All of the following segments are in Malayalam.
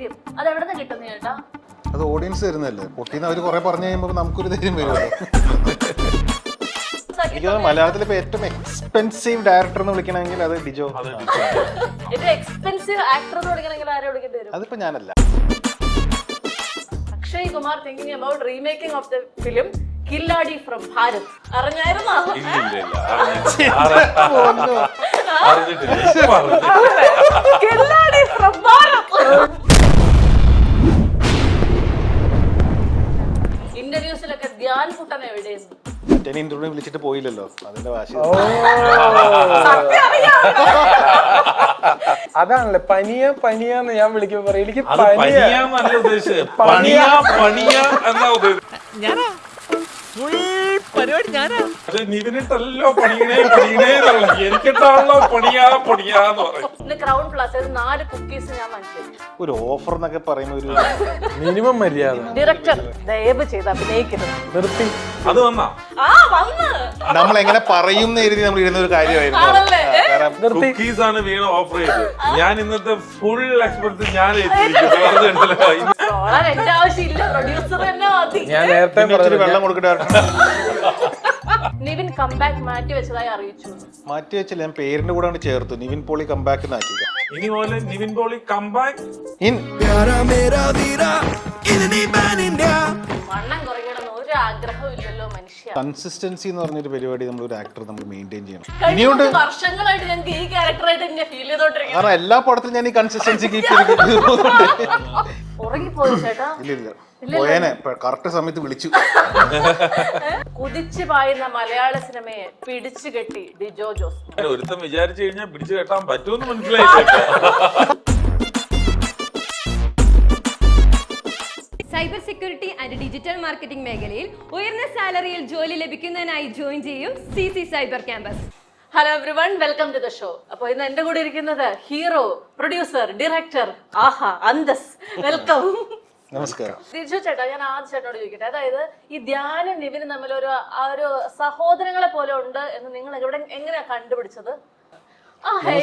ധൈര്യം അത് എവിടെ നിന്ന് കിട്ടുന്ന ചേട്ടാ? അത് ഓഡിയൻസ് തരുന്നല്ലേ. പൊട്ടിന്ന് അവര് കുറെ പറഞ്ഞു കഴിയുമ്പോൾ നമുക്കൊരു ധൈര്യം വരുമല്ലോ. എനിക്ക് മലയാളത്തിൽ ഇപ്പൊ ഏറ്റവും എക്സ്പെൻസീവ് ഡയറക്ടർ എന്ന് വിളിക്കണമെങ്കിൽ അത് ഡിജോ. ഏറ്റവും എക്സ്പെൻസീവ് ആക്ടർ എന്ന് വിളിക്കണമെങ്കിൽ ആരെ വിളിക്കേണ്ടി വരും? അതിപ്പോ ഞാനല്ല. Akshay Kumar thinking about remaking of the film Khiladi from Bharat. അറിഞ്ഞായിരുന്നോ? കില്ലാടി ഫ്രം ഭാരത്. ഇന്റർവ്യൂസിലൊക്കെ ധ്യാൻ കുട്ടൻ എവിടെയാണ്? ഇന്റർവ്യൂ വിളിച്ചിട്ട് പോയില്ലല്ലോ, അതിന്റെ വാശി. അതാണല്ലേ പനിയാന്ന് ഞാൻ വിളിക്കുമ്പോ പറയും എനിക്ക് നിവിനിട്ടല്ലോ എനിക്കിട്ടാണല്ലോ പണിയാന്ന് പറയും. ക്രൗൺ പ്ലാസ 4 കുക്കീസ് ഞാൻ മനസ്സിലാക്കി. ഒരു ഓഫർ എന്നൊക്കെ പറയുന്ന ഒരു മിനിമം മര്യാദ. ഡയറക്ടർ ദയവ് ചെയ്ത് അഭിനയിക്കരുത്. നിർത്തി. അത് വന്നാ നമ്മൾ എങ്ങനെ പറയും എഴുതി നമ്മൾ ഇരുന്ന ഒരു കാര്യമായിരുന്നു. കുക്കീസ് ആണ് വീണ ഓഫർ ചെയ്തത്. ഞാൻ ഇന്നത്തെ ഫുൾ എക്സ്പെൻസ് ഞാൻ എന്റെ ആവശ്യമില്ല, പ്രൊഡ്യൂസർ തന്നെ മതി. ഞാൻ നേരത്തെ വെള്ളം കൊടുക്കട്ടെ. നിവിൻ കംബാക്ക് മാറ്റി വെച്ചതായി അറിയിച്ചു. മാറ്റി വെച്ചില്ല, ഞാൻ പേരിന്റെ കൂടെ ചേർത്തു. നിവിൻ പോളി കംബാക്ക് ആക്കി. ഇനി പോലെ നിവിൻ പോളി കംബാക്ക് ഇൻ. വണ്ണം കുറയ്ക്കണമെന്ന് ഒരു ആഗ്രഹവും ഇല്ലല്ലോ മനുഷ്യ. കൺസിസ്റ്റൻസി എന്ന് പറഞ്ഞൊരു പരിപാടി നമ്മൾ ഒരു ആക്ടർ നമ്മൾ മെയിൻറ്റെയിൻ ചെയ്യണം. കഴിഞ്ഞ വർഷങ്ങളായിട്ട് ഞങ്ങൾക്ക് ഈ ക്യാരക്ടറായിട്ട് എന്നെ ഫീൽ ചെയ്തോണ്ടിരിക്കുന്നു. കാരണം എല്ലാ പടത്തിലും ഞാൻ ഈ കൺസിസ്റ്റൻസി കീപ്പ് ചെയ്തിട്ടുണ്ട്. ഉറങ്ങിപ്പോയി ചേട്ടാ? ഇല്ല, പോയേനെ. കറക്റ്റ് സമയത്ത് വിളിച്ചു. കുതിച്ചു പായുന്ന മലയാള സിനിമയെ പിടിച്ചു കെട്ടി ഡിജോ ജോസ്. ഒരുത്തം വിചാരിച്ചു കഴിഞ്ഞാൽ പിടിച്ചു കെട്ടാൻ പറ്റുമെന്ന് മനസ്സിലായില്ല. Cyber security and digital marketing മേഖലയിൽ ഉയർന്ന സാലറിയിൽ ജോലി ലഭിക്കുന്നതിനായി ജോയിൻ ചെയ്യും CC cyber campus. Hello everyone, welcome to the show. അപ്പോൾ ഇന്ന് എന്റെ കൂടെ ഇരിക്കുന്നത് ഹീറോ, പ്രൊഡ്യൂസർ, ഡയറക്ടർ, ആഹാ അന്തസ്. വെൽക്കം. നമസ്കാരം. തിരിച്ചു ചേട്ടാ, ഞാൻ ആദ്യ ചേട്ടനോട് ചോദിക്കട്ടെ, അതായത് ഈ ധ്യാനും നിവിനും തമ്മിൽ ഒരു സഹോദരങ്ങളെ പോലെ ഉണ്ട് എന്ന് നിങ്ങൾ ഇവിടെ എങ്ങനെയാ കണ്ടുപിടിച്ചത്?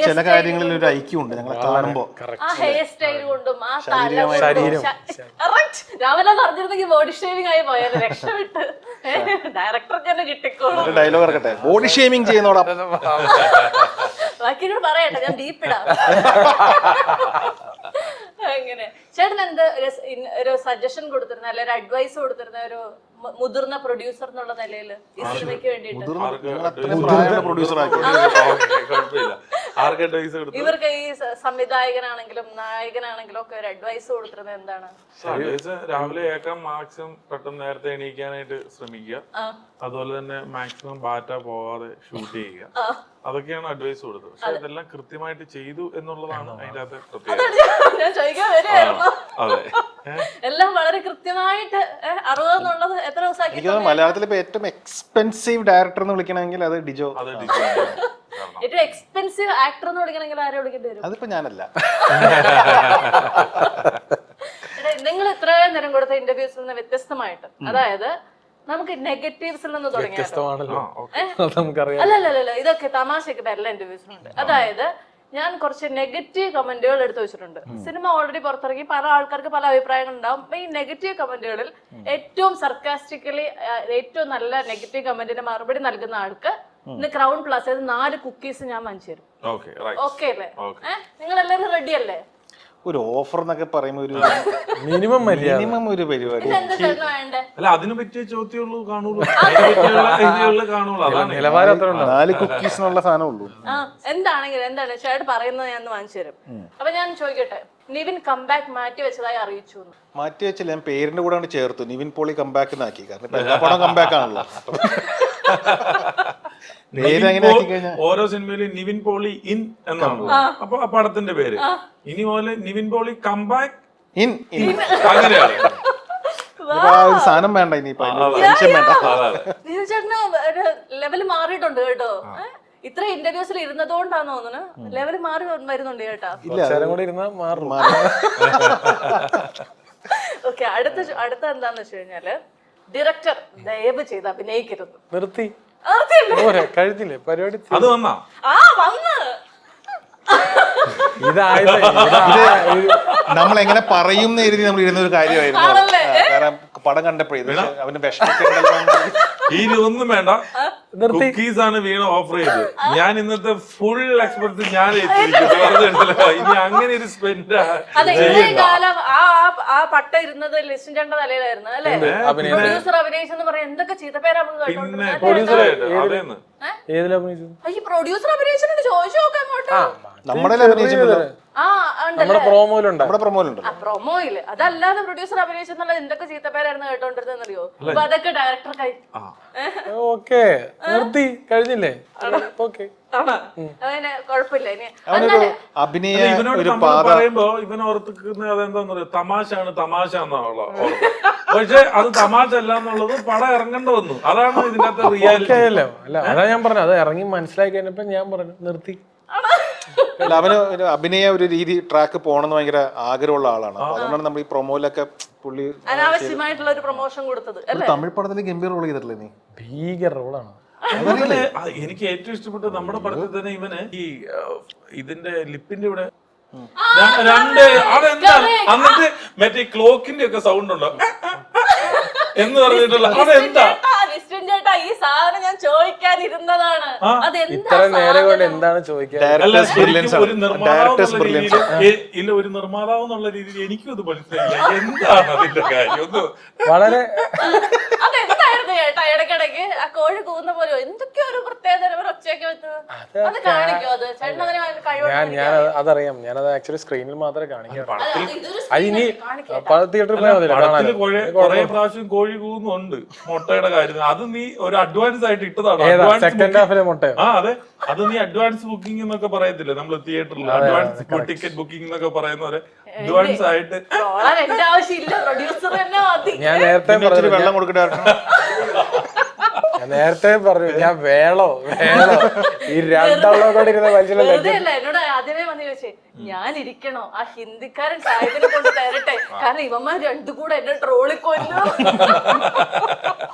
ചില കാര്യങ്ങളിൽ ഒരു ഐക്യമുണ്ട് ഞങ്ങളെ കാണുമ്പോ. ആ ഹെയർ സ്റ്റൈൽ കൊണ്ടും ആ രാവിലെ പറഞ്ഞിരുന്നെങ്കിൽ ബോഡി ഷേവിംഗ് ആയി പോയത് രക്ഷപ്പെട്ട്. ഡയറക്ടർക്ക് തന്നെ കിട്ടിക്കോളും. ഡയലോഗ് ഇറക്കട്ടെ. ബോഡി ഷേമിംഗ് ചെയ്യുന്നോടാ. ബാക്കിയോട് പറയട്ടെ, ഞാൻ ബീപ്പിടാം. അങ്ങനെ ചേട്ടൻ എന്ത് ഒരു സജഷൻ കൊടുത്തിരുന്ന, അല്ലെ ഒരു അഡ്വൈസ് കൊടുത്തിരുന്ന ഒരു മുതിർന്ന പ്രൊഡ്യൂസർ എന്നുള്ള നിലയിൽ ഈ സിനിമയ്ക്ക് വേണ്ടിയിട്ട് ഇവർക്ക് ഈ സംവിധായകനാണെങ്കിലും നായകനാണെങ്കിലും ഒക്കെ ഒരു അഡ്വൈസ് കൊടുത്തിരുന്നത് എന്താണ്? രാവിലെ ഏക്കാൻ മാക്സിമം പെട്ടെന്ന് നേരത്തെ എണീക്കാനായിട്ട് ശ്രമിക്കുക. അതുപോലെ തന്നെ മാക്സിമം ബാറ്റ പോവാതെ ഷൂട്ട് ചെയ്യുക. അതൊക്കെയാണ് അഡ്വൈസ് കൊടുത്തത്. പക്ഷെ അതെല്ലാം കൃത്യമായിട്ട് ചെയ്തു എന്നുള്ളതാണ് അതിന്റെ അകത്തെ പ്രത്യേകത. എല്ലാം വളരെ കൃത്യമായിട്ട് 60 എന്നുള്ളത് എത്ര ദിവസം? മലയാളത്തിൽ ഇപ്പൊ ഏറ്റവും എക്സ്പെൻസീവ് ഡയറക്ടർ എന്ന് വിളിക്കണമെങ്കിൽ അത് ഡിജോ. ഏറ്റവും എക്സ്പെൻസീവ് ആക്ടർ എന്ന് വിളിക്കണമെങ്കിൽ ആരെ വിളിക്കേണ്ടി വരും? അതിപ്പോ ഞാനല്ല. നിങ്ങൾ ഇത്രയും നേരം കൊടുത്ത ഇന്റർവ്യൂസിൽ നിന്ന് വ്യത്യസ്തമായിട്ട്, അതായത് നമുക്ക് നെഗറ്റീവ്സിൽ നിന്ന് തുടങ്ങിയാലോ? അല്ലല്ല, ഇതൊക്കെ തമാശയൊക്കെ എല്ലാ ഇന്റർവ്യൂസിലുണ്ട്. അതായത് ഞാൻ കുറച്ച് നെഗറ്റീവ് കമന്റുകൾ എടുത്തു വെച്ചിട്ടുണ്ട്. സിനിമ ഓൾറെഡി പുറത്തിറങ്ങി പല ആൾക്കാർക്ക് പല അഭിപ്രായങ്ങൾ ഉണ്ടാവും. ഈ നെഗറ്റീവ് കമന്റുകളിൽ ഏറ്റവും സർക്കാസ്റ്റിക്കലി ഏറ്റവും നല്ല നെഗറ്റീവ് കമന്റിന് മറുപടി നൽകുന്ന ആൾക്ക് ഇന്ന് ക്രൗൺ പ്ലാസ 4 കുക്കീസ് ഞാൻ വാങ്ങിച്ചു തരും. ഓക്കെ അല്ലേ? നിങ്ങൾ എല്ലാവരും റെഡി അല്ലേ? ഒരു ഓഫർ എന്നൊക്കെ പറയുമ്പോ ഒരു മിനിമം ഒരു പരിപാടി. അല്ല, അതിന് പറ്റിയ ചോദ്യമുള്ളൂ കാണുള്ളൂ. 4 കുക്കീസിനുള്ള സാധനം ഉള്ളൂ. എന്താണെങ്കിലും എന്താണ് ചേട്ടൻ പറയുന്നത് ഞാൻ വാങ്ങിച്ചു തരും. അപ്പൊ ഞാൻ ചോദിക്കട്ടെ, നിവിൻ കംബാക്ക് മാറ്റി വെച്ചതായി അറിയിച്ചു. മാറ്റി വെച്ചില്ല, ഞാൻ പേരിന്റെ കൂടെ ചേർത്തു. നിവിൻ പോളി കംബാക്ക് ആക്കി. കാരണം എല്ലാ പടം കംബാക്ക് ആണല്ലോ. ഓരോ സിനിമയിലും നിവിൻ പോളി ഇൻ എന്നാണ് അപ്പൊ ആ പടത്തിന്റെ പേര്. ഇനി പോലെ നിവിൻ പോളി കംബാക്ക് ഇൻ. അങ്ങനെയാണ്. സാധനം വേണ്ട ഇനിയിപ്പോ. ചേട്ടന് ഒരു ലെവൽ മാറിയിട്ടുണ്ട് കേട്ടോ. ഇത്ര ഇന്റർവ്യൂസിൽ ഇരുന്നതുകൊണ്ടാന്ന് തോന്നുന്നു ലെവൽ മാറി വരുന്നുണ്ട് കേട്ടോ. ഓക്കെ, അടുത്ത എന്താന്ന് വെച്ച് കഴിഞ്ഞാല് ഡയറക്ടർ ദയവ് ചെയ്ത് അഭിനയിക്കരുത്. നിർത്തി. കഴിഞ്ഞില്ലേ പരിപാടി? അത് വന്നാ നമ്മൾ എങ്ങനെ പറയും എഴുതി നമ്മൾ ഇരുന്ന ഒരു കാര്യമായിരുന്നു. കാരണം പടം കണ്ടപ്പോഴേ അവന് വിഷമിക്കണ്ടല്ലോ. ഇനി ഒന്നും വേണ്ട, കുക്കീസ് ആണ് വീണ ഓഫർ ചെയ്തത്. ഞാൻ ഇന്നത്തെ ഫുൾ എക്സ്പെർട്ട് ഞാൻ ഇനി അങ്ങനെ ഒരു സ്പെൻഡ് കാലം ആ പട്ട ഇരുന്നത് ലിസ്റ്റിന്റെ തലയിലായിരുന്നു അല്ലേ? പ്രൊഡ്യൂസർ അഭിനയിച്ചെന്ന് പറയാം എന്തൊക്കെ ചീത്തപ്പേരാ പിന്നെ ഈ പ്രൊഡ്യൂസർ അഭിനയിച്ചിട്ട് ചോദിച്ചു നോക്കാം അങ്ങോട്ട്. നമ്മുടെ അഭിനയിച്ചല്ലോ, നമ്മുടെ പ്രൊമോയിലുണ്ട്. പ്രൊമോയില് അതല്ലാതെ പ്രൊഡ്യൂസർ അഭിനയിച്ചെന്നുള്ളത് എന്തൊക്കെ ചീത്തപ്പേരായിരുന്നു കേട്ടോണ്ടിരുന്നറിയോ? അപ്പൊ അതൊക്കെ ഡയറക്ടർ കൈ ഓക്കെ നിർത്തി കഴിഞ്ഞില്ലേ? ഓക്കെ അങ്ങനെ കുഴപ്പമില്ല. ഇനി അഭിനയ ഇവനോട് നമ്മൾ പറയുമ്പോ ഇവൻ ഓർത്തിക്കുന്ന അതെന്താന്ന് പറയാ, തമാശയാണ് തമാശ എന്നുള്ള ഓർത്ത്. പക്ഷെ അത് തമാശ അല്ല എന്നുള്ളത് പടം ഇറങ്ങേണ്ട വന്നു. അതാണ് ഇതിനകത്ത് റിയാലിറ്റി. അല്ല അതാ ഞാൻ പറഞ്ഞത്, അത് ഇറങ്ങി മനസ്സിലാക്കി കഴിഞ്ഞപ്പോ ഞാൻ പറഞ്ഞു നിർത്തി. അവന് ഒരു അഭിനയ ഒരു രീതി ട്രാക്ക് പോകണമെന്ന് ഭയങ്കര ആഗ്രഹമുള്ള ആളാണ്. അപ്പൊ അതുകൊണ്ടാണ് നമ്മൾ ഈ പ്രൊമോയിലൊക്കെ പുള്ളി അനാവശ്യമായിട്ടുള്ള ഒരു പ്രൊമോഷൻ കൊടുത്തത്. തമിഴ് പടത്തിൽ ഗംഭീർ റോൾ ചെയ്തിട്ടില്ലേ നീ? ഭീകര റോളാണ്. എനിക്ക് ഏറ്റവും ഇഷ്ടപ്പെട്ടത് നമ്മുടെ പടത്തിൽ തന്നെ ഇവന് ഈ ഇതിന്റെ ലിപ്പിന്റെ ഇവിടെ രണ്ട് അതെന്താ എന്നിട്ട് മറ്റേ ക്ലോക്കിന്റെ ഒക്കെ സൗണ്ട് ഉണ്ടോ എന്ന് പറഞ്ഞിട്ടുള്ള അതെന്താ? ചേട്ടാ ഈ സാധനം ഞാൻ ചോദിക്കാനിരുന്നതാണ്. ഇത്ര നേരം കൊണ്ട് എന്താണ് ചോദിക്കാൻ? ഒരു നിർമ്മാതാവ് എന്നുള്ള രീതിയിൽ എനിക്കും അത് മനസ്സിലായില്ല. എന്താണ് അതിന്റെ കാര്യം? ഒന്ന് വളരെ അതെന്തായിരുന്നു ചേട്ടാ ഇടയ്ക്കിടയ്ക്ക് ആ കോഴി കൂന്ന പോലെ എന്തൊക്കെയോ ഒരു പ്രത്യേകത ഒച്ചയൊക്കെ വെച്ചത് അത് കാണിക്കോ? അത് ചേട്ടൻ ഞാൻ അതറിയാം, ഞാനത് ആക്ച്വലി സ്ക്രീനിൽ മാത്രമേ കാണിക്കാറുള്ളൂ. ഇനി തിയേറ്ററിൽ പടത്തില് കുറെ പ്രാവശ്യം കോഴി കൂന്നുണ്ട് മുട്ടയുടെ കാര്യത്തിൽ. അത് നീ ഒരു അഡ്വാൻസ് ആയിട്ട് ഇട്ടതാണ്. സെക്കൻഡ് ഹാഫിലെ മുട്ട. അതെ, അത് നീ അഡ്വാൻസ് ബുക്കിംഗ് എന്നൊക്കെ പറയത്തില്ലേ നമ്മള് തിയേറ്ററിൽ, അഡ്വാൻസ് ടിക്കറ്റ് ബുക്കിംഗ് എന്നൊക്കെ പറയുന്നവരെ അഡ്വാൻസ് ആയിട്ട്. ഞാൻ നേരത്തെ വെള്ളം കൊടുക്കട്ടെ. നേരത്തെ പറഞ്ഞു ഞാൻ വേളോ ഈ രണ്ടെണ്ണം കൂടെ ഇരുന്ന വെറുതെയല്ല എന്നോട് ആദ്യമേ വന്ന് ചോദിച്ചേ ഞാൻ ഇരിക്കണോ ആ ഹിന്ദിക്കാരൻ സാഹിബിനെ കൊണ്ട് തരട്ടെ, കാരണം ഇവന്മാർ രണ്ടു കൂടെ എന്നെ ട്രോളിക്കൊല്ലോ.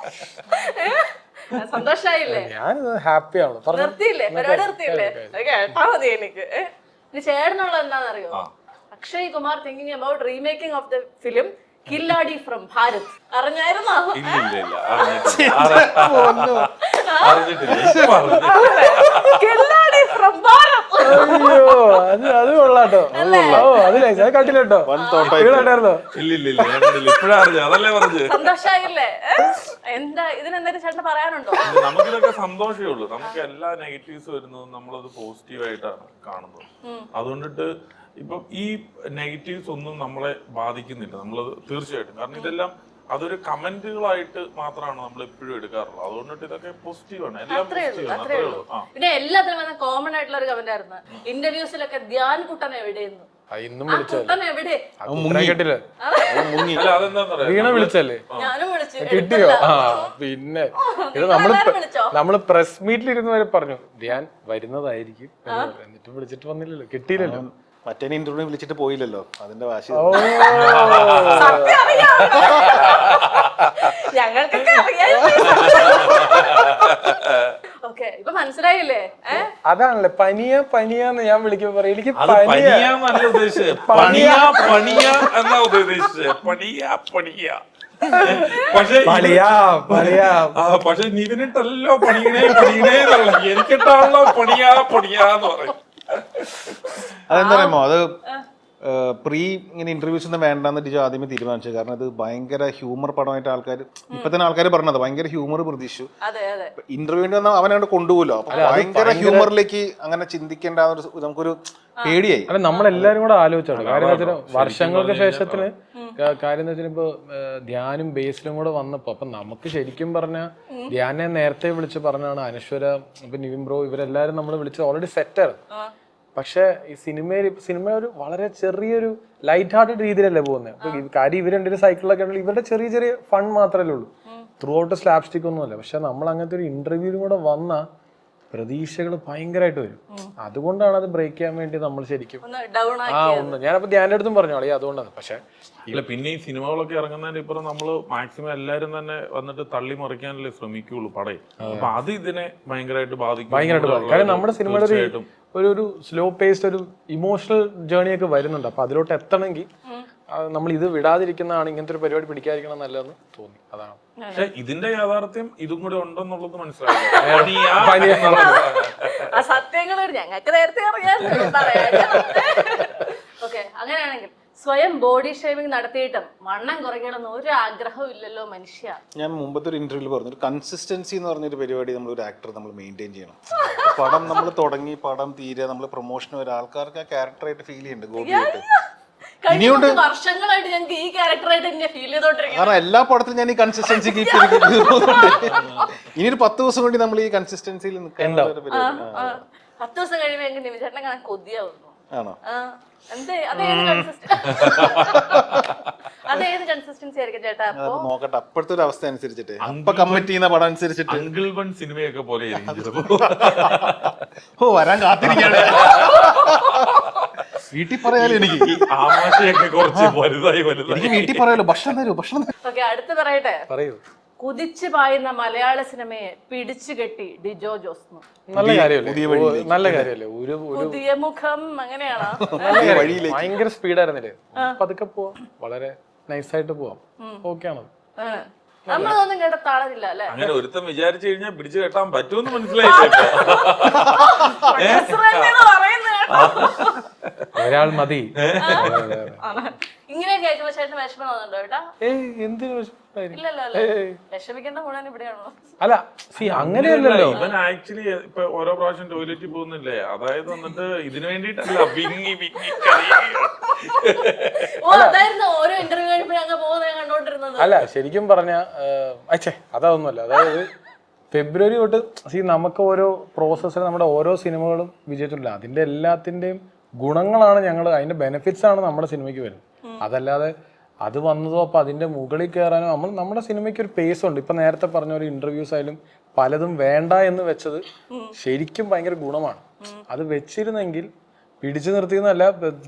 സന്തോഷായില്ലേ? ഞാൻ ഹാപ്പിയാണ്. നിർത്തിയില്ലേ പരിപാടി? നിർത്തിയില്ലേ? കേട്ടാ മതി എനിക്ക്. ഇനി ചേട്ടനുള്ള എന്താണെന്നറിയോ? Akshay Kumar thinking about remaking of the film Khiladi from Bharat. അറിഞ്ഞായിരുന്നോ? കില്ലാടി ഫ്രം ഭാരത്. അയ്യോ അത് കൊള്ളാട്ടോ. അത് കണ്ടില്ലട്ടോ. സന്തോഷായില്ലേ? എന്താ ഇതിനെന്തായാലും ചേട്ടന് പറയാനുണ്ടോ? നമുക്കിതൊക്കെ സന്തോഷമേ ഉള്ളൂ. നമുക്ക് എല്ലാ നെഗറ്റീവ്സ് വരുന്നതും നമ്മളത് പോസിറ്റീവായിട്ടാണ് കാണുന്നത്. അതുകൊണ്ടിട്ട് ഇപ്പൊ ഈ നെഗറ്റീവ്സ് ഒന്നും നമ്മളെ ബാധിക്കുന്നില്ല. നമ്മളത് തീർച്ചയായിട്ടും, കാരണം ഇതെല്ലാം അതൊരു കമന്റുകളായിട്ട് മാത്രമാണ് നമ്മൾ എപ്പോഴും എടുക്കാറുള്ളത്. അതുകൊണ്ടിട്ട് ഇതൊക്കെ പോസിറ്റീവാണ്, എല്ലാം പോസിറ്റീവാണ്. അത്രേ ഉള്ളൂ. പിന്നെ എല്ലാത്തിനും കോമൺ ആയിട്ടുള്ള ഒരു കമന്റ് ആയിരുന്നു ഇന്റർവ്യൂസിലൊക്കെ ധ്യാൻ കുട്ടൻ എവിടെയെന്ന്. ഇന്നും എവിടെ വീണ വിളിച്ചല്ലേ? ഞാനും വിളിച്ചു. കിട്ടിയോ? പിന്നെ ഇത് നമ്മള് പ്രസ് മീറ്റിൽ ഇരുന്ന് വരെ പറഞ്ഞു ധ്യാൻ വരുന്നതായിരിക്കും, എന്നിട്ട് വിളിച്ചിട്ട് വന്നില്ലല്ലോ, കിട്ടിയില്ലല്ലോ. മറ്റേ ഇന്റർവ്യൂ വിളിച്ചിട്ട് പോയില്ലല്ലോ, അതിന്റെ വാശി. ഞങ്ങൾക്കൊക്കെ അറിയാം. ഇപ്പൊ മനസ്സിലായില്ലേ? അതാണല്ലേ പനിയാന്ന് ഞാൻ വിളിക്കുമ്പോ പറയും എനിക്ക് പനിയാന്നല്ല ഉദ്ദേശിച്ചത്, പണിയാ എന്നാ ഉദ്ദേശിച്ചത്. പക്ഷെ നിവിനിട്ടല്ലോ പണിയണേ എന്നുള്ള, എനിക്കിട്ടാണല്ലോ പണിയാന്ന് പറയും. അതെന്താ പറയുമ്പോ അത് പ്രീ ഇങ്ങനെ ഇന്റർവ്യൂസ് ഒന്നും വേണ്ടെന്ന് ടിജോ ആദ്യമേ തീരുമാനിച്ചു. കാരണം ഇത് ഭയങ്കര ഹ്യൂമർ പടമായിട്ട് ആൾക്കാർ ഇപ്പൊ തന്നെ ആൾക്കാർ പറഞ്ഞത് ഭയങ്കര ഹ്യൂമർ പ്രതീക്ഷിച്ചു. ഇന്റർവ്യൂവിന്റെ വന്നാൽ അവനോട് കൊണ്ടുപോകല്ലോ, അപ്പൊ ഭയങ്കര ഹ്യൂമറിലേക്ക് അങ്ങനെ ചിന്തിക്കേണ്ട നമുക്കൊരു പേടിയായി. അല്ല നമ്മളെല്ലാരും കൂടെ ആലോചിച്ചാണ്. കാര്യം വർഷങ്ങൾക്ക് ശേഷത്തിന് കാര്യം എന്താ വെച്ചാൽ ഇപ്പൊ ധ്യാനും ബേസിലും കൂടെ വന്നപ്പോ അപ്പൊ നമുക്ക് ശരിക്കും പറഞ്ഞ ധ്യാനെ നേരത്തെ വിളിച്ച് പറഞ്ഞാണ് അനശ്വര ഇപ്പൊ നിവിൻ ബ്രോ ഇവരെല്ലാരും നമ്മൾ വിളിച്ച് ഓൾറെഡി സെറ്റാണ്. പക്ഷെ ഈ സിനിമ ഒരു വളരെ ചെറിയൊരു ലൈറ്റ് ഹാർട്ടഡ് രീതിയിലല്ലേ പോകുന്നത്. അപ്പൊ കാര്യം ഇവർ രണ്ടൊരു സൈക്കിളൊക്കെ ഉണ്ടെങ്കിൽ ഇവരുടെ ചെറിയ ഫൺ മാത്രമല്ലേ ഉള്ളൂ, ത്രൂ ഔട്ട് സ്ലാപ്സ്റ്റിക് ഒന്നുമല്ല. പക്ഷെ നമ്മൾ അങ്ങനത്തെ ഒരു ഇന്റർവ്യൂവിലും കൂടെ വന്ന പ്രതീക്ഷകൾ ഭയങ്കരമായിട്ട് വരും. അതുകൊണ്ടാണ് അത് ബ്രേക്ക് ചെയ്യാൻ വേണ്ടി നമ്മൾ ശരിക്കും ഞാനപ്പോ ധ്യാന്റെ അടുത്തും പറഞ്ഞു അളിയ അതുകൊണ്ടാണ്. പക്ഷെ ഇല്ല, പിന്നെ ഈ സിനിമകളൊക്കെ ഇറങ്ങുന്നതിന് ഇപ്പുറം നമ്മള് മാക്സിമം എല്ലാരും തന്നെ വന്നിട്ട് തള്ളി മറിക്കാനല്ലേ ശ്രമിക്കുള്ളൂ പടയും. അപ്പൊ അത് ഇതിനെ ഭയങ്കരമായിട്ട് ബാധിക്കും. കാരണം നമ്മുടെ സിനിമയുടെ ഒരു സ്ലോ പേസ്ഡ് ഒരു ഇമോഷണൽ ജേർണി ഒക്കെ വരുന്നുണ്ട്. അപ്പൊ അതിലോട്ട് എത്തണമെങ്കിൽ നമ്മൾ ഇത് വിടാതിരിക്കുന്നതാണ്, ഇങ്ങനത്തെ ഒരു പരിപാടി പിടിക്കാതിരിക്കണം നല്ലതെന്ന് തോന്നി. അതാണ്. പക്ഷെ ഇതിന്റെ യാഥാർത്ഥ്യം ഇതും കൂടെ ഉണ്ടെന്നുള്ളത് മനസ്സിലായി. ആ സത്യങ്ങൾ ഞങ്ങൾക്ക് നേരത്തെ അറിയാം. ഓക്കെ, അങ്ങനെയാണെങ്കിൽ സ്വയം ബോഡി ഷേവിംഗ് നടത്തിയിട്ടും വണ്ണം കുറയ്ക്കണമെന്ന് ഒരു ആഗ്രഹവും ഇല്ലല്ലോ മനുഷ്യ. ഞാൻ മുമ്പത്തെ ഒരു ഇന്റർവ്യൂവിൽ പറഞ്ഞു, ഒരു കൺസിസ്റ്റൻസി എന്ന് പറഞ്ഞൊരു പരിപാടി നമ്മൾ ഒരു ആക്ടർ നമ്മൾ മെയിൻറ്റെയിൻ ചെയ്യണം. പടം നമ്മൾ തുടങ്ങി പടം തീരെ നമ്മൾ പ്രൊമോഷൻ വരെ ആൾക്കാർക്ക് ആ ക്യാരക്ടറായിട്ട് ഫീൽ ചെയ്യുന്നുണ്ട് ഗോപിയായിട്ട്. കഴിഞ്ഞ വർഷങ്ങളായിട്ട് ഞങ്ങൾക്ക് ഈ ക്യാരക്ടറായിട്ട് എന്നെ ഫീൽ ചെയ്തോണ്ടിരിക്കും. കാരണം എല്ലാ പടത്തിലും ഞാൻ ഈ കൺസിസ്റ്റൻസി കീപ്പ് ചെയ്തിട്ടുണ്ട്. ഇനി ഒരു 10 ദിവസം കൊണ്ട് നമ്മൾ ഈ കൺസിസ്റ്റൻസിയിൽ നിൽക്കാൻ 10 ദിവസം കഴിയുമ്പോൾ എങ്ങനെ നിമിഷേട്ടനെ കാണാൻ കൊതിയാവുന്നു. ആണോ? അതേത് കൺസിസ്റ്റൻസി ആയിരിക്കും ചേട്ടാ? നോക്കട്ടെ, അപ്പോഴത്തെ ഒരു അവസ്ഥ അനുസരിച്ചിട്ട് അപ്പൊ കമ്മിറ്റ് ചെയ്യുന്ന പടം അനുസരിച്ചിട്ട്. അങ്കിൾ വൺ സിനിമയൊക്കെ പോലെ ഓ, വരാൻ കാത്തിരിക്കാണ്. വീട്ടിൽ പറയാലോ എനിക്ക്. ആമാശയൊക്കെ കുറച്ച് വലുതായി എനിക്ക് വീട്ടിൽ പറയാലോ, ഭക്ഷണം തരൂ ഭക്ഷണം. ഓക്കെ, അടുത്ത് പറയട്ടെ. പറയൂ. കുതിച്ചു പായുന്ന മലയാള സിനിമയെ പിടിച്ചു കെട്ടി ഡിജോ ജോസ്. നല്ല കാര്യമല്ലേ? നല്ല കാര്യമല്ലേ? ഒരു പുതിയ മുഖം അങ്ങനെയാണോ? ഭയങ്കര സ്പീഡായിരുന്നില്ലേ? പതുക്കെ പോവാം, വളരെ നൈസായിട്ട് പോവാം. ഓക്കെ ആണോ? നമ്മളൊന്നും കേട്ട താളമില്ല അല്ലെ? അങ്ങനെ ഒരുത്തം വിചാരിച്ചു കഴിഞ്ഞാൽ പിടിച്ചു കെട്ടാൻ പറ്റുമെന്ന് മനസ്സിലായില്ല. ഒരാൾ മതി. ഇങ്ങനെ കേൾക്കുമ്പോ ചേട്ടന് വിഷമം തോന്നുന്നുണ്ടോ ചേട്ടാ? എന്തിനു ഇല്ലല്ലോ, വിഷമിക്കേണ്ട ഗുണം ഇവിടെയാണോ? അല്ല, അങ്ങനെയല്ലല്ലോ. ഇവൻ ആക്ച്വലി ഇപ്പൊ ഓരോ പ്രാവശ്യം ടോയ്ലറ്റിൽ പോകുന്നില്ലേ, അതായത് വന്നിട്ട് ഇതിനു വേണ്ടിട്ടല്ല, വിങ്ങി വിങ്ങി ഓരോ ഇന്റർവ്യൂ കഴിയുമ്പോഴും അങ്ങ് പോകുന്നത് കണ്ടോണ്ടിരുന്നത്. അല്ല, ശരിക്കും പറഞ്ഞ അതൊന്നുമല്ല. അതായത് ഫെബ്രുവരി തൊട്ട് നമുക്ക് ഓരോ പ്രോസസ്സിൽ നമ്മുടെ ഓരോ സിനിമകളും വിജയിച്ചിട്ടില്ല. അതിന്റെ എല്ലാത്തിന്റെയും ഗുണങ്ങളാണ് ഞങ്ങൾ, അതിന്റെ ബെനിഫിറ്റ്സ് ആണ് നമ്മുടെ സിനിമയ്ക്ക് വരുന്നത്. അതല്ലാതെ അത് വന്നതോ അപ്പൊ അതിന്റെ മുകളിൽ കയറാനോ നമ്മുടെ സിനിമയ്ക്ക് ഒരു പേസ് ഉണ്ട്. ഇപ്പൊ നേരത്തെ പറഞ്ഞ ഒരു ഇന്റർവ്യൂസ് ആയാലും പലതും വേണ്ട എന്ന് വെച്ചത് ശരിക്കും ഭയങ്കര ഗുണമാണ്. അത് വെച്ചിരുന്നെങ്കിൽ പിടിച്ചു നിർത്തിയെന്നല്ല,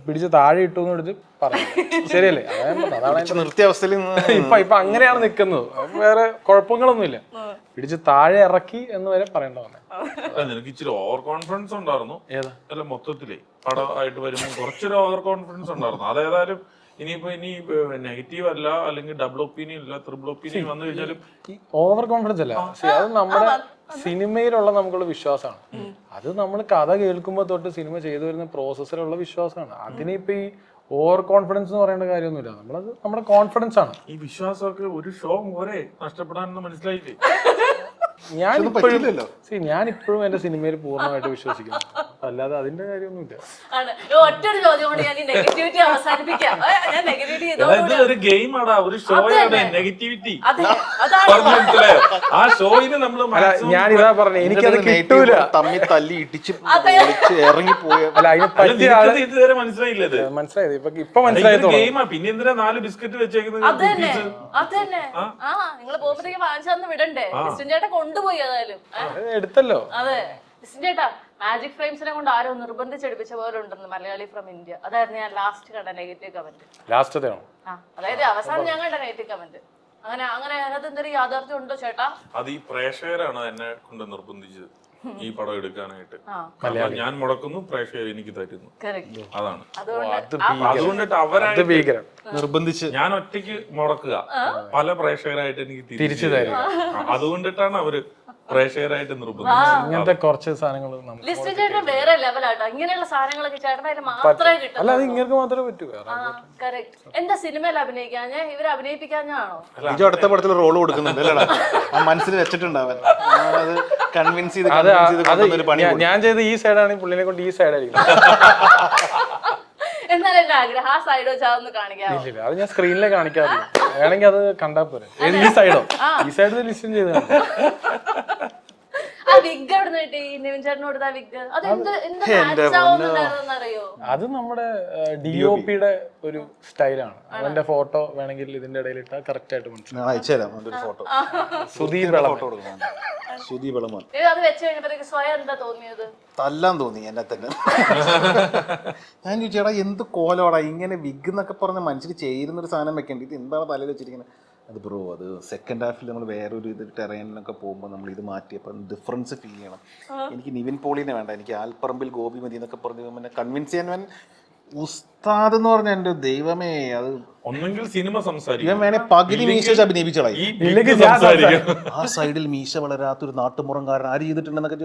പിടിച്ച് താഴെ ഇട്ടു എന്ന് എടുത്ത് പറഞ്ഞു. ശരിയല്ലേ? അതാണ് നിർത്തിയ അവസ്ഥയിൽ ഇപ്പൊ അങ്ങനെയാണ് നിൽക്കുന്നത്. വേറെ കുഴപ്പങ്ങളൊന്നുമില്ല. പിടിച്ച് താഴെ ഇറക്കി എന്ന് വരെ പറയേണ്ട വന്നേ. നിനക്ക് ഇച്ചിരി ഓവർ കോൺഫിഡൻസ് ഉണ്ടായിരുന്നു. അല്ല, മൊത്തത്തിലേ പടമായിട്ട് വരുമ്പോൾ കുറച്ചൊരു ഓവർ കോൺഫിഡൻസ് ഉണ്ടായിരുന്നു. അതേതായാലും ഇനി നെഗറ്റീവ് അല്ല, അല്ലെങ്കിൽ ഡബിൾ ഒപ്പീനിയൻ ഇല്ല, ട്രിപ്പിൾ ഒപ്പീനിയൻ വന്നു കഴിഞ്ഞാലും ഓവർ കോൺഫിഡൻസ് അല്ല. അത് നമ്മുടെ സിനിമയിലുള്ള നമുക്കുള്ള വിശ്വാസമാണ്. അത് നമ്മൾ കഥ കേൾക്കുമ്പോൾ തൊട്ട് സിനിമ ചെയ്തു വരുന്ന പ്രോസസ്സിലുള്ള വിശ്വാസമാണ്. അതിനിപ്പോ ഈ ഓവർ കോൺഫിഡൻസ് എന്ന് പറയേണ്ട കാര്യമൊന്നുമില്ല. നമ്മളത് നമ്മുടെ കോൺഫിഡൻസ് ആണ്. ഈ വിശ്വാസമൊക്കെ ഒരു ഷോ പോരെ നഷ്ടപ്പെടാനെന്ന് മനസ്സിലായില്ലേ? ഞാനിപ്പോഴും എന്റെ സിനിമയിൽ പൂർണ്ണമായിട്ട് വിശ്വസിക്കുന്നു. അല്ലാതെ അതിന്റെ കാര്യമൊന്നുമില്ല. ഒറ്റൊരു ചോദ്യം കൊണ്ട് ഞാൻ നെഗറ്റിവിറ്റി അവസാനിപ്പിക്കാം. ഒരു ഗെയിമാടാ, ഒരു ഷോയാണ് നെഗറ്റിവിറ്റി. ആ ഷോയിന് നമ്മള് ഞാനിതാ പറഞ്ഞത്, എനിക്കത് കിട്ടൂല. തമ്മിൽ തല്ലി ഇടിച്ച് ഇറങ്ങിപ്പോയ. അല്ല, അതിന് പറ്റിയ ആള് ഇതുവരെ മനസ്സിലായില്ലത്. മനസ്സിലായത് ഇപ്പൊ മനസ്സിലായത് ഗെയിമാ. പിന്നെ എന്തിനാ 4 ബിസ്ക്കറ്റ് വെച്ചേക്കുന്നത്? നിങ്ങൾ പോകുമ്പോഴത്തേക്ക് വാങ്ങിച്ചു വിടണ്ടേ? ചേട്ടാ കൊണ്ടുപോയി ഏതായാലും എടുത്തല്ലോ. അതെ ചേട്ടാ, മാജിക് ഫ്രെയിംസിനെ കൊണ്ട് ആരോ നിർബന്ധിച്ചെടുപ്പിച്ച പോലെ ഉണ്ടെന്ന് മലയാളി ഫ്രം ഇന്ത്യ. അതായിരുന്നു ഞാൻ ലാസ്റ്റ് കണ്ട നെഗറ്റീവ് കമന്റ്. അതായത് അവസാനം ഞാൻ കണ്ട നെഗറ്റീവ് കമന്റ്. അങ്ങനെ അതിനകത്ത് എന്തൊരു യാഥാർത്ഥ്യം ഉണ്ടോ ചേട്ടാ? അത് ഈ പ്രേക്ഷകരാണ് എന്നെ കൊണ്ട് നിർബന്ധിച്ചത് ഈ പടം എടുക്കാനായിട്ട്. ഞാൻ മുടക്കുന്നു, പ്രേക്ഷകർ എനിക്ക് തരുന്നു. അതാണ്. അതുകൊണ്ടിട്ട് അവരായിട്ട് നിർബന്ധിച്ച് ഞാൻ ഒറ്റയ്ക്ക് മുടക്കുക, പല പ്രേക്ഷകരായിട്ട് എനിക്ക് തിരിച്ചു തരും. അതുകൊണ്ടിട്ടാണ് അവര് പ്രേക്ഷകരായിട്ട് നിർബന്ധിച്ചത്. ഇങ്ങനത്തെ കുറച്ച് സാധനങ്ങൾ വേറെ ലെവലാട്ടോ. ഇങ്ങനെയുള്ള സാധനങ്ങളൊക്കെ ചേട്ടനായിട്ട് മാത്രമേ കിട്ടൂ. അല്ല, അത് ഇങ്ങനെ മാത്രമേ പറ്റൂ. എന്താ സിനിമയിൽ അഭിനയിക്കാൻ ഇവരെ അഭിനയിപ്പിക്കാഞ്ഞാണോ? ഇജോ അടുത്ത പടത്തിൽ റോള് കൊടുക്കുന്നുണ്ട് അല്ലേടാ? ആ മനസ്സിൽ വെച്ചിട്ടുണ്ടാവാൻ അത് കൺവിൻസ് ചെയ്ത് ഞാൻ ചെയ്ത ഈ സൈഡാണെങ്കിൽ പുള്ളിനെ കൊണ്ട് ഈ സൈഡായിരിക്കും. എന്നാലും എന്റെ ആഗ്രഹം ആ സൈഡ് വെച്ചാന്ന് കാണിക്കാം. ഇല്ല, അത് ഞാൻ സ്ക്രീനിലെ കാണിക്കാറില്ല. വേണമെങ്കിൽ അത് കണ്ടാ പോരെ. ഈ സൈഡോ? ഈ സൈഡിൽ ലിസ്റ്റ് ചെയ്ത് ആ വിഗ് എവിടെ നിന്ന് കിട്ടി? നിവിൻ ചേട്ടന് കൊടുത്ത വിഗ് അറിയോ? അത് നമ്മുടെ DOPയുടെ ഒരു സ്റ്റൈലാണ്. അവന്റെ ഫോട്ടോ വേണമെങ്കിൽ ഇതിന്റെ ഇടയിൽ ഇട്ടാൽ കറക്റ്റ് ആയിട്ട് മനസ്സിലാവും. ഫോട്ടോ അത് വെച്ച് കഴിഞ്ഞപ്പോഴത്തേക്ക് സ്വയം എന്താ തോന്നിയത്? തല്ലാൻ തോന്നി എന്നെ തന്നെ. ഞാൻ ചോദിച്ചേടാ, എന്ത് കോലോടാ ഇങ്ങനെ വിഗ് എന്നൊക്കെ പറഞ്ഞ മനുഷ്യർ ചേരുന്നൊരു സാധനം വെക്കേണ്ടി, ഇത് എന്താണ് തലയിൽ വെച്ചിരിക്കുന്നത്? അത് ബ്രോ, അത് സെക്കൻഡ് ഹാഫിൽ നമ്മൾ വേറൊരു ഇത് ടെറൈനിലൊക്കെ പോകുമ്പോൾ നമ്മൾ ഇത് മാറ്റിയപ്പോൾ ഡിഫറൻസ് ഫീൽ ചെയ്യണം. എനിക്ക് നിവിൻ പോളിനെ വേണ്ട, എനിക്ക് ആൽപ്പറമ്പിൽ ഗോപി മതി എന്നൊക്കെ പറഞ്ഞ് എന്നെ കൺവിൻസ് ചെയ്യാൻ ഉസ്താദ് എന്ന് പറഞ്ഞ എൻ്റെ ദൈവമേ, അത് ഒന്നെങ്കിൽ സിനിമ സംസാരിക്കും, ഇവൻ വേണേ പകുതി മീശ അഭിനയിപ്പിച്ചോളാം. ഈ big സംസാരിക്കും. ആ സൈഡിൽ മീശ വളരാത്തൊരു നാട്ടുമുറങ്കാരൻ ആര് ചെയ്തിട്ടുണ്ടെന്നൊക്കെ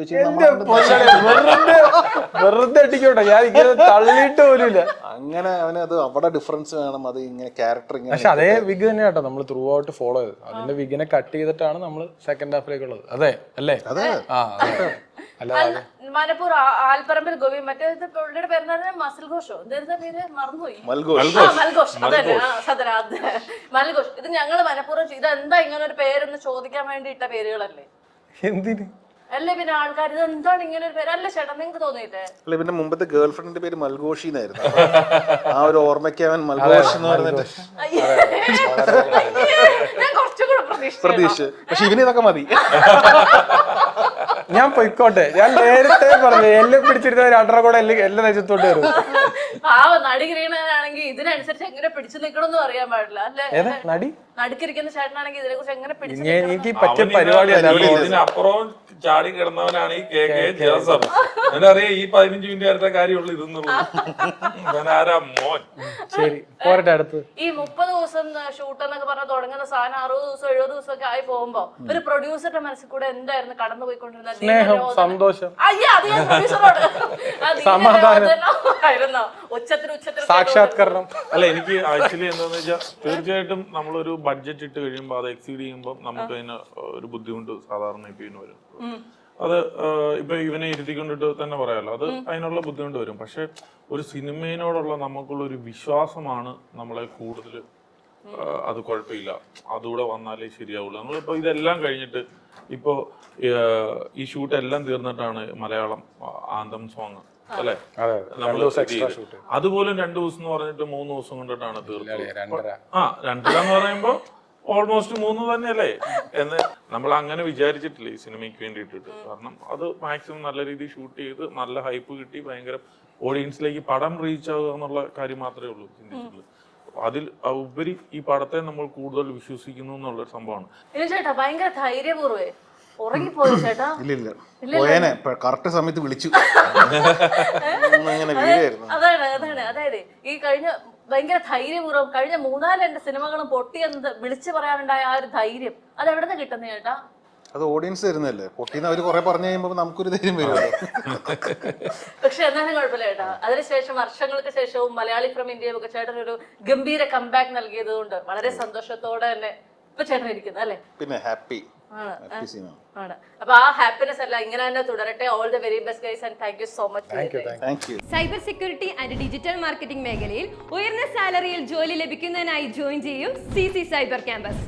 വെറുതെ അടിക്കോട്ടെ, ഞാൻ ഇങ്ങനെ തള്ളിയിട്ട് പോലുമില്ല. അങ്ങനെ അവന് അത് അവിടെ ഡിഫറൻസ് വേണം, അത് ഇങ്ങനെ ക്യാരക്ടർ ഇങ്ങനെ. പക്ഷെ അതേ വിഗ് തന്നെ കേട്ടോ നമ്മൾ ത്രൂ ഔട്ട് ഫോളോ ചെയ്തത്. അതിന്റെ വിഗിനെ കട്ട് ചെയ്തിട്ടാണ് നമ്മൾ സെക്കൻഡ് ഹാഫിലേക്കുള്ളത്. അതെ അല്ലേ? ആ അല്ല മനപ്പൂർ ആൽപ്പറമ്പിൽ ഗോപി മറ്റേ പുള്ളിയുടെ പേര് മസിൽ ഘോഷോ എന്തായിരുന്നു പേര് മറന്നുപോയി. മൽഘോഷ് അതല്ലേ, മൽഘോഷ്. ഇത് ഞങ്ങള് മനപ്പൂർവ്വം ഇതെന്താ ഇങ്ങനെ ഒരു പേരെന്ന് ചോദിക്കാൻ വേണ്ടി ഇട്ട പേരുകളല്ലേ? എന്തിന് അല്ലേ പിന്നെ ആൾക്കാർ ഇത് എന്താണ് ഇങ്ങനെ ഒരു പേര്? അല്ലേ ചേട്ടാ നിങ്ങൾക്ക് തോന്നിയിട്ടേ? അല്ല, പിന്നെ മുമ്പത്തെ ഗേൾ ഫ്രണ്ടിന്റെ പേര് മൽഘോഷി എന്നായിരുന്നു. ആ ഒരു ഓർമ്മയ്ക്ക് അവൻ മൽഘോഷ് എന്ന് പറഞ്ഞിട്ട് ഞാൻ കുറച്ചുകൂടെ പ്രതീക്ഷ. പക്ഷെ ഇവന് ഇതൊക്കെ മതി. ഞാൻ പൊയ്ക്കോട്ടെ, ഞാൻ നേരത്തെ പറഞ്ഞു എല്ലാം പിടിച്ചിരുന്ന ഒരു അടറ കൂടെ എല്ലാം നെച്ചത്തോട്ട് വരും. നടികിരീണനാണെങ്കിൽ ഇതിനനുസരിച്ച് എങ്ങനെ പിടിച്ചു നിൽക്കണമെന്നും അറിയാൻ പാടില്ല അല്ലേ? നടി നടുക്കിരിക്കുന്ന ചേട്ടനാണെങ്കിൽ ഇതിനെ കുറിച്ച് എങ്ങനെ പിടിച്ചു എനിക്ക് പറ്റിയ പരിപാടിയല്ല. ഇതിനപ്പുറവും ചാടി കിടന്നവനാണ് ഈ KK ജോസഫ്. എന്നറിയാം ഈ 15 മിനിറ്റ് നേരത്തെ കാര്യമുള്ളൂ ഇതെന്നുള്ളത്. ആരാ മോൻ? ശരി, പോരട്ടെ അടുത്ത്. ഈ 30 ദിവസം ഷൂട്ട് എന്നൊക്കെ പറഞ്ഞ തുടങ്ങുന്ന സാധനം 60 ദിവസം 70 ദിവസം ഒക്കെ ആയി പോകുമ്പോ ഒരു പ്രൊഡ്യൂസറുടെ മനസ്സിൽ കൂടെ എന്തായിരുന്നു കടന്നു പോയിക്കൊണ്ടിരുന്നത്? സ്നേഹം, സന്തോഷം, സമാധാനം, ഉച്ചത്തിൽ സാക്ഷാത്കരണം. അല്ല, എനിക്ക് ആക്ച്വലി എന്താന്ന് വെച്ചാൽ തീർച്ചയായിട്ടും നമ്മളൊരു ബഡ്ജറ്റ് ഇട്ട് കഴിയുമ്പോൾ അത് എക്സീഡ് ചെയ്യുമ്പോൾ നമുക്ക് അതിന് ഒരു ബുദ്ധിമുട്ട് സാധാരണ ഇപ്പൊ ഇതിന് വരും. അത് ഇപ്പൊ ഇവനെ ഇരുത്തിക്കൊണ്ടിട്ട് തന്നെ പറയാമല്ലോ, അത് അതിനുള്ള ബുദ്ധിമുട്ട് വരും. പക്ഷെ ഒരു സിനിമയോടുള്ള നമുക്കുള്ള ഒരു വിശ്വാസമാണ് നമ്മളെ കൂടുതൽ അത് കുഴപ്പമില്ല, അതുകൂടെ വന്നാലേ ശരിയാവുള്ളൂ. നമ്മളിപ്പോ ഇതെല്ലാം കഴിഞ്ഞിട്ട് ഇപ്പോ ഈ ഷൂട്ട് എല്ലാം തീർന്നിട്ടാണ് മലയാളം ആന്തം സോങ് അല്ലെ അതുപോലും 2 ദിവസം എന്ന് പറഞ്ഞിട്ട് 3 ദിവസം കൊണ്ടിട്ടാണ് തീർന്നത്. 2.5 എന്ന് പറയുമ്പോ ഓൾമോസ്റ്റ് 3 തന്നെയല്ലേ എന്ന് നമ്മൾ അങ്ങനെ വിചാരിച്ചിട്ടില്ല ഈ സിനിമയ്ക്ക് വേണ്ടിയിട്ടിട്ട്. കാരണം അത് മാക്സിമം നല്ല രീതിയിൽ ഷൂട്ട് ചെയ്ത് നല്ല ഹൈപ്പ് കിട്ടി ഭയങ്കര ഓഡിയൻസിലേക്ക് പടം റീച്ച് ആവുക എന്നുള്ള കാര്യം മാത്രമേ ഉള്ളൂ ചിന്തിച്ചിട്ടുള്ളൂ. അതിൽ ഉപരി ഈ പടത്തെ നമ്മൾ കൂടുതൽ വിശ്വസിക്കുന്നു എന്നുള്ളൊരു സംഭവമാണ്. ചേട്ടാ ഭയങ്കര ധൈര്യപൂർവ്വേ ഉറങ്ങിപ്പോയി ചേട്ടാ. ഇല്ല പോയേനെ, കറക്റ്റ് സമയത്ത് വിളിച്ചു. അതായത് ഈ കഴിഞ്ഞ ഭയങ്കര ധൈര്യപൂർവ്വം കഴിഞ്ഞ 3-4 സിനിമകളും പൊട്ടിയെന്നത് വിളിച്ചു പറയാനുണ്ടായ ആ ഒരു ധൈര്യം അത് എവിടെ നിന്ന് കിട്ടുന്ന ചേട്ടാ? അത് ഓഡിയൻസ് തരുന്നല്ലേ, പൊട്ടിന്ന് അവര് കുറെ പറഞ്ഞു കഴിയുമ്പോ നമുക്കൊരു ധൈര്യം വരും. പക്ഷെ എന്നാലും കുഴപ്പമില്ല ചേട്ടാ. അതിനുശേഷം വർഷങ്ങൾക്ക് ശേഷവും മലയാളി ഫ്രം ഇന്ത്യയും ഒക്കെ ചേട്ടൻ ഒരു ഗംഭീര കംബാക്ക് നൽകിയത് കൊണ്ട് വളരെ സന്തോഷത്തോടെ തന്നെ ഇപ്പൊ ചേട്ടൻ ഇരിക്കുന്നു അല്ലേ? പിന്നെ ഹാപ്പി ആണ്. അപ്പൊ ആ ഹാപ്പിനെസ് അല്ല ഇങ്ങനെ തന്നെ തുടരട്ടെ. All the very best guys and thank you so much. Thank you. Cyber security and digital marketing മേഖലയിൽ ഉയർന്ന സാലറിയിൽ ജോലി ലഭിക്കുന്നതിനായി ജോയിൻ ചെയ്യും CC സൈബർ ക്യാമ്പസ്.